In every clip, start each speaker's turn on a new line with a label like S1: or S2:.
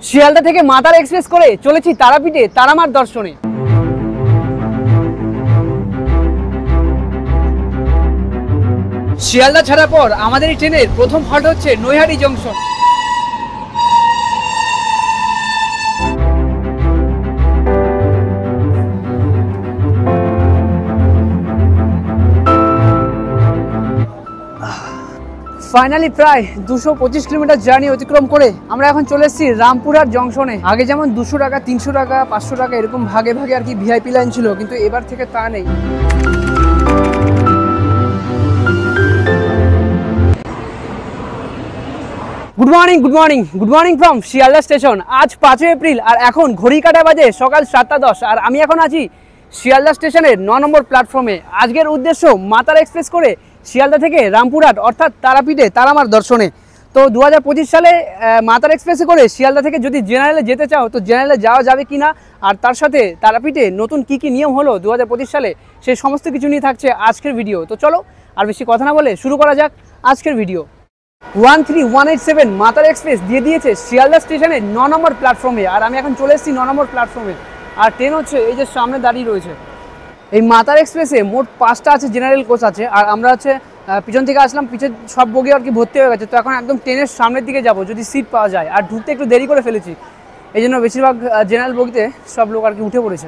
S1: শিয়ালদা থেকে মাতার এক্সপ্রেস করে চলেছি তারাপীঠে তারামার দর্শনে। শিয়ালদা ছাড়ার পর আমাদের এই ট্রেনের প্রথম হল্ট হচ্ছে নৈহাটি জংশন। ফাইনালি প্রায় 225 কিলোমিটার জার্নি অতিক্রম করে আমরা এখন চলে এসেছি রামপুরহাট জংশনে। আগে যেমন 200 টাকা, 300 টাকা, 500 টাকা এরকম ভাগে ভাগে আর কি ভিআইপি লাইন ছিল, কিন্তু এবার থেকে তা নেই। Good morning from Sealdah station. আজ 5 এপ্রিল আর এখন ঘড়ি কাটা বাজে সকাল 7:10 আর আমি এখন আছি শিয়ালদা স্টেশনের 9 নম্বর প্ল্যাটফর্মে। আজকের উদ্দেশ্য মাতার এক্সপ্রেস করে শিয়ালদা থেকে রামপুরহাট অর্থাৎ তারাপীঠে তারামার দর্শনে। তো 2025 সালে মাতার এক্সপ্রেসে করে শিয়ালদা থেকে যদি জেনারেলে যেতে চাও তো জেনারেলে যাওয়া যাবে কিনা, আর তার সাথে তারাপীঠে নতুন কি কি নিয়ম হলো 2025 সালে সেই সমস্ত কিছু নিয়ে থাকছে আজকের ভিডিও। তো চলো আর বেশি কথা না বলে শুরু করা যাক আজকের ভিডিও। 13187 মাতার এক্সপ্রেস দিয়ে দিয়েছে শিয়ালদা স্টেশনের 9 নম্বর প্ল্যাটফর্মে, আর আমি এখন চলে এসেছি 9 নম্বর প্ল্যাটফর্মে। আর ট্রেন হচ্ছে এই যে সামনে দাঁড়িয়ে রয়েছে। এই মাতার এক্সপ্রেসে মোট 5টা আছে জেনারেল কোচ আছে, আর আমরা হচ্ছে পিছন থেকে আসলাম, পিছের সব বগি আর কি ভর্তি হয়ে গেছে। তো এখন একদম ট্রেনের সামনের দিকে যাব যদি সিট পাওয়া যায়, আর ঢুকতে একটু দেরি করে ফেলেছি, এই জন্য বেশিরভাগ জেনারেল বগিতে সব লোক আর কি উঠে পড়েছে।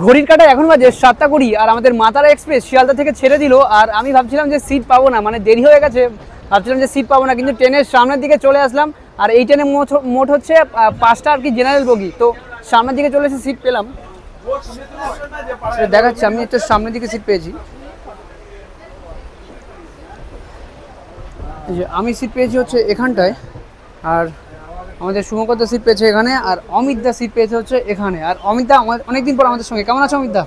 S1: ঘড়ির কাটা এখন বাজে 7:20 আর আমাদের মাতারা এক্সপ্রেস শিয়ালদা থেকে ছেড়ে দিল। আর আমি ভাবছিলাম যে সিট পাবো না, মানে দেরি হয়ে গেছে, ভাবছিলাম যে সিট পাবো না, কিন্তু ট্রেনের সামনের দিকে চলে আসলাম। আর এই ট্রেনে মোট হচ্ছে 5টা আর কি জেনারেল বগি, তো সামনের দিকে চলে এসে সিট পেলাম। দেখাচ্ছি আমি একটু সামনের দিকে সিট পেয়েছি, আমি সিট পেয়েছি হচ্ছে এখানটায়, আর আমাদের শুভঙ্কর সিট পেয়েছে এখানে, আর অমিত দা সিট পেয়েছে হচ্ছে এখানে। আর অমিত দা অনেকদিন পর আমাদের সঙ্গে, কেমন আছো অমিত দা?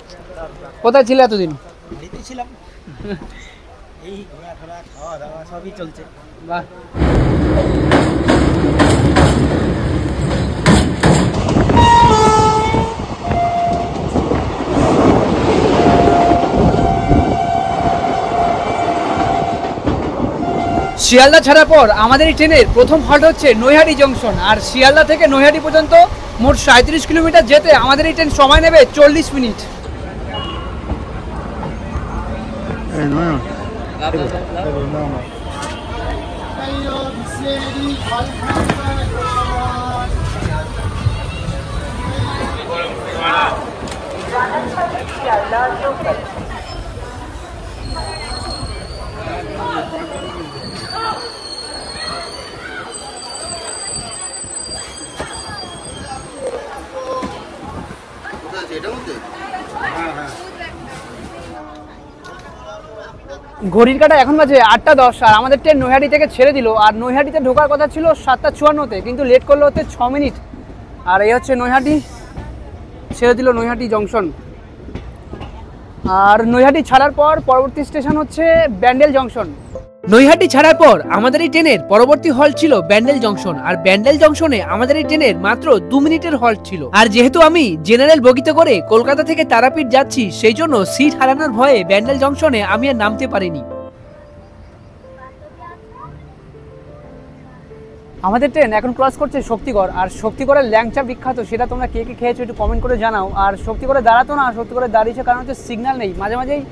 S1: কোথায় ছিলে এতদিন? ছিলাম, এই ঘোরাফেরা খাওয়া দাওয়া সবই চলছে। বাহ, শিয়ালদা ছাড়ার পর আমাদের এই ট্রেনের প্রথম হল্ট হচ্ছে নৈহাটি জংশন। আর শিয়ালদা থেকে নৈহাটি পর্যন্ত মোট 37 কিলোমিটার যেতে আমাদের এই ট্রেন সময় নেবে 40 মিনিট। ঘড়ির কাটা এখন বাজে 8:10 আর আমাদের ট্রেন নৈহাটি থেকে ছেড়ে দিল। আর নৈহাটিতে ঢোকার কথা ছিল 7:54-তে, কিন্তু লেট করলো হতে 6 মিনিট। আর এই হচ্ছে নৈহাটি, ছেড়ে দিল নৈহাটি জংশন। আর নৈহাটি ছাড়ার পর পরবর্তী স্টেশন হচ্ছে ব্যান্ডেল জংশন। নৈহাটি ছাড়ার পর আমাদের এই ট্রেনের পরবর্তী হল্ট ছিল ব্যান্ডেল জংশন। আর ব্যান্ডেল জংশনে আমাদের এই ট্রেনের মাত্র 2 মিনিটের হল্ট ছিল। আর যেহেতু আমি জেনারেল বগিতে করে কলকাতা থেকে তারাপীঠ যাচ্ছি, সেই জন্য সিট হারানোর ভয়ে ব্যান্ডেল জংশনে আমি আর নামতে পারিনি। আমাদের ট্রেন এখন ক্রস করছে শক্তিগড়। আর শক্তিগড়ের ল্যাংচা বিখ্যাত, সেটা তোমরা কে কে খেয়েছো একটু কমেন্ট করে জানাও। আর শক্তিগড়ে দাঁড়াতো না, শক্তিগড়ে দাঁড়িয়েছে কারণ হচ্ছে সিগন্যাল নেই, মাঝে মাঝেই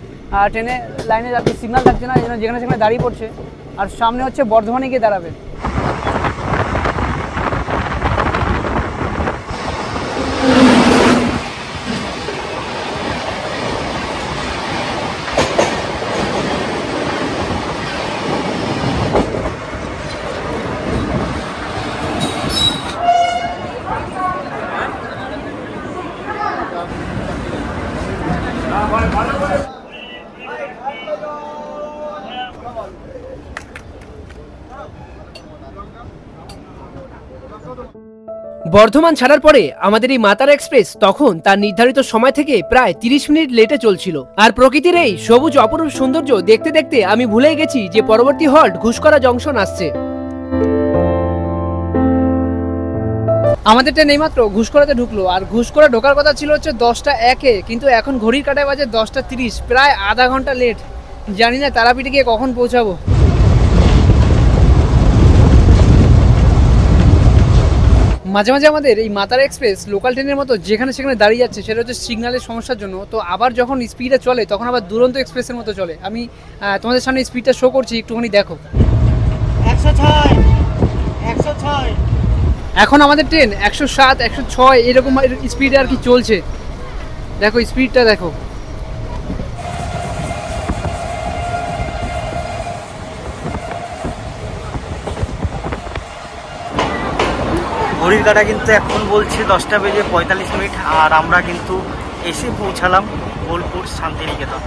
S1: ট্রেনে লাইনে যাচ্ছে, সিগন্যাল থাকছে না, যেখানে সেখানে দাঁড়িয়ে পড়ছে। আর সামনে হচ্ছে বর্ধমানে গিয়ে দাঁড়াবে। বর্ধমান ছাড়ার পরে আমাদের এই মাতারা এক্সপ্রেস তখন তার নির্ধারিত সময় থেকে প্রায় 30 মিনিট লেটে চলছিল। আর প্রকৃতির এই সবুজ অপরূপ সৌন্দর্য দেখতে দেখতে আমি ভুলে গেছি যে পরবর্তী হল্ট ঘুষকরা জংশন আসছে। আমাদের ট্রেন এইমাত্র ঘুষকরাতে ঢুকলো, আর ঘুষকরা ঢোকার কথা ছিল হচ্ছে 10টা 1-এ, কিন্তু এখন ঘড়ির কাঁটায় বাজে 10টা 30, প্রায় আধা ঘন্টা লেট। জানি না তারাপীঠে গিয়ে কখন পৌঁছাবো। মাঝে মাঝে আমাদের এই মাতারা এক্সপ্রেস লোকাল ট্রেনের মতো যেখানে সেখানে দাঁড়িয়ে যাচ্ছে, সেটা হচ্ছে সিগন্যালের সমস্যার জন্য। তো আবার যখন স্পিডে চলে তখন আবার দুরন্ত এক্সপ্রেসের মতো চলে। আমি তোমাদের সামনে স্পিডটা শো করছি, একটুখানি দেখো।
S2: 106
S1: এখন আমাদের ট্রেন 107 106 এরকম স্পিডে আর কি চলছে। দেখো স্পিডটা দেখো।
S2: ঘড়ির কাঁটা কিন্তু এখন বলছে 10টা বেজে 45 মিনিট, আর আমরা কিন্তু এসে পৌঁছালাম বোলপুর শান্তিনিকেতন।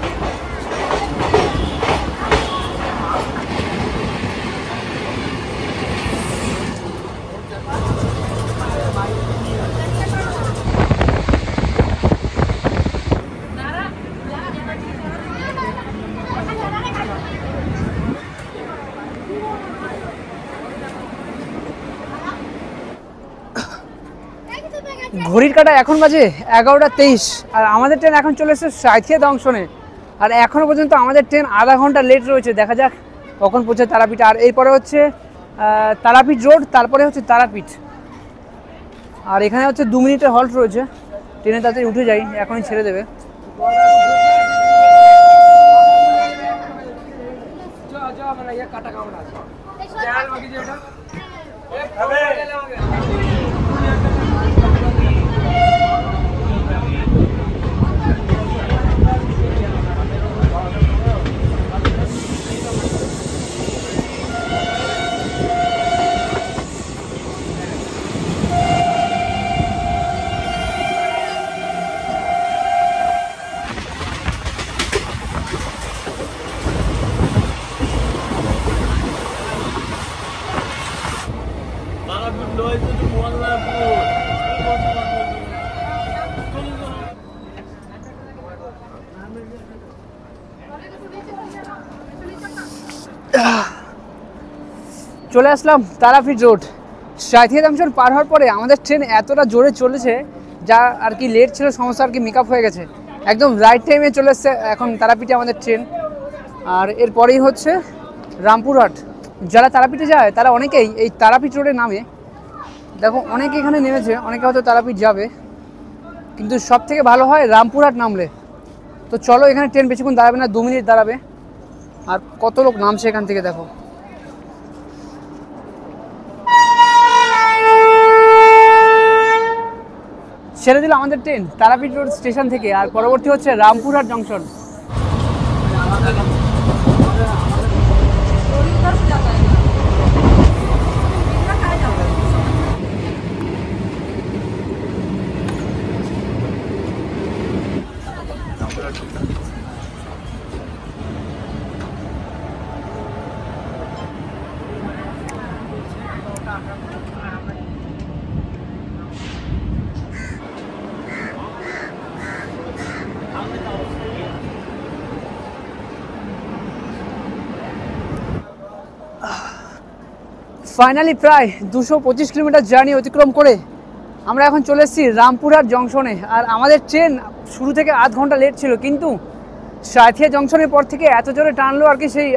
S1: ঘড়ির কাঁটা এখন বাজে 11টা 23, আর আমাদের ট্রেন এখন চলে এসেছে সাঁইথিয়া জংশনে। আর এখনো পর্যন্ত আমাদের ট্রেন আধা ঘন্টা লেট রয়েছে। দেখা যাক কখন পৌঁছায় তারাপীঠ। আর এরপরে হচ্ছে তারাপীঠ রোড, তারপরে হচ্ছে তারাপীঠ। আর এখানে হচ্ছে 2 মিনিটের হল্ট রয়েছে। ট্রেনে তাড়াতাড়ি উঠে যাই, এখনই ছেড়ে দেবে। চলে আসলাম তারাপীঠ রোড। সাঁইথিয়া জংশন পার হওয়ার পরে আমাদের ট্রেন এতটা জোরে চলেছে, যা আর কি লেট ছিল সমস্যা আর কি মেকআপ হয়ে গেছে। একদম রাইট টাইমে চলে এসছে এখন তারাপীঠে আমাদের ট্রেন। আর এরপরেই হচ্ছে রামপুরহাট। যারা তারাপীঠে যায় তারা অনেকেই এই তারাপীঠ রোডে নামে। দেখো অনেকে এখানে নেমেছে, অনেকে হয়তো তারাপীঠ যাবে, কিন্তু সব থেকে ভালো হয় রামপুরহাট নামলে। তো চলো, এখানে ট্রেন বেশিক্ষণ দাঁড়াবে না, 2 মিনিট দাঁড়াবে। আর কত লোক নামছে এখান থেকে দেখো। ছেড়ে দিল আমাদের ট্রেন তারাপীঠ রোড স্টেশন থেকে, আর পরবর্তী হচ্ছে রামপুরহাট জংশন। ফাইনালি প্রায় 225 কিলোমিটার জার্নি অতিক্রম করে আমরা এখন চলে এসেছি রামপুরহাট জংশনে। আর আমাদের ট্রেন শুরু থেকে আধ ঘন্টা লেট ছিল, কিন্তু সাঁইথিয়া জংশনের পর থেকে এত জোরে টানলো আর কি, সেই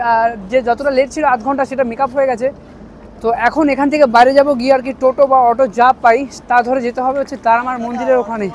S1: যে যতটা লেট ছিল আধ ঘন্টা সেটা মেকআপ হয়ে গেছে। তো এখন এখান থেকে বাইরে যাব গিয়ে আর কি টোটো বা অটো যা পাই তা ধরে যেতে হবে হচ্ছে তারামার মন্দিরের ওখানে।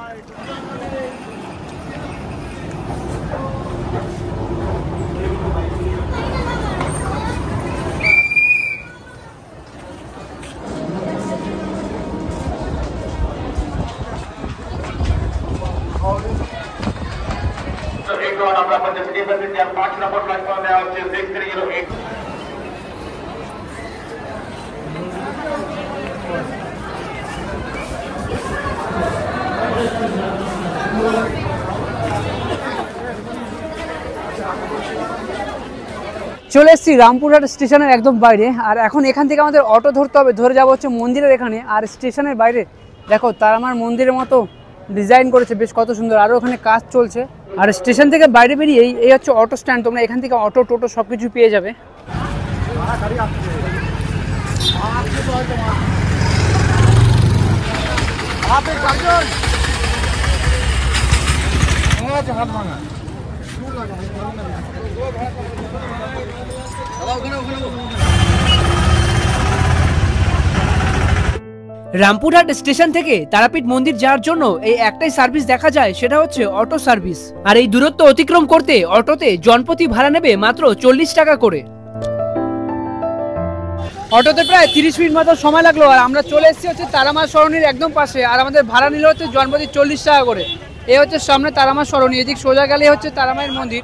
S1: চলে এসেছি রামপুরহাট স্টেশনের একদম বাইরে। আর এখন এখান থেকে আমাদের অটো ধরতে হবে, ধরে যাবো হচ্ছে মন্দিরের এখানে। আর স্টেশনের বাইরে দেখো তারামার মন্দিরের মতো ডিজাইন করেছে, বেশ কত সুন্দর। আরও ওখানে কাজ চলছে। আর স্টেশন থেকে বাইরে বেরিয়েই এই হচ্ছে অটো স্ট্যান্ড। তোমরা এখান থেকে অটো টোটো সব কিছু পেয়ে যাবে। রামপুরহাট স্টেশন থেকে তারাপীঠ মন্দির যাওয়ার জন্য এই একটাই সার্ভিস দেখা যায়, সেটা হচ্ছে অটো সার্ভিস। আর এই দূরত্ব অতিক্রম করতে অটোতে জনপ্রতি ভাড়া নেবে মাত্র 40 টাকা করে। অটোতে প্রায় 30 মিনিট মতো সময় লাগলো। আর আমরা চলে এসেছি হচ্ছে তারামা সরণির একদম পাশে। আর আমাদের ভাড়া নিল হচ্ছে জনপ্রতি 40 টাকা করে। এই হচ্ছে সামনে তারামা সরণি, এদিক সোজা গেলে হচ্ছে তারামায়ের মন্দির।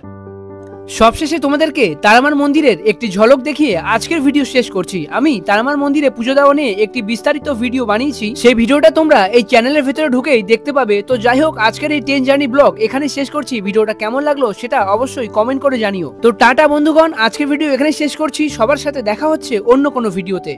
S1: সবশেষে তোমাদেরকে তারামার মন্দিরের একটি ঝলক দেখিয়ে আজকের ভিডিও শেষ করছি। আমি তারামার মন্দিরে পুজো দেওয়া নিয়ে একটি বিস্তারিত ভিডিও বানিয়েছি, সেই ভিডিওটা তোমরা এই চ্যানেলের ভিতরে ঢুকেই দেখতে পাবে। তো যাই হোক, আজকের এই ট্রেন জার্নি ব্লগ এখানে শেষ করছি। ভিডিওটা কেমন লাগলো সেটা অবশ্যই কমেন্ট করে জানিও। তো টাটা বন্ধুগণ, আজকের ভিডিও এখানে শেষ করছি। সবার সাথে দেখা হচ্ছে অন্য কোনো ভিডিওতে।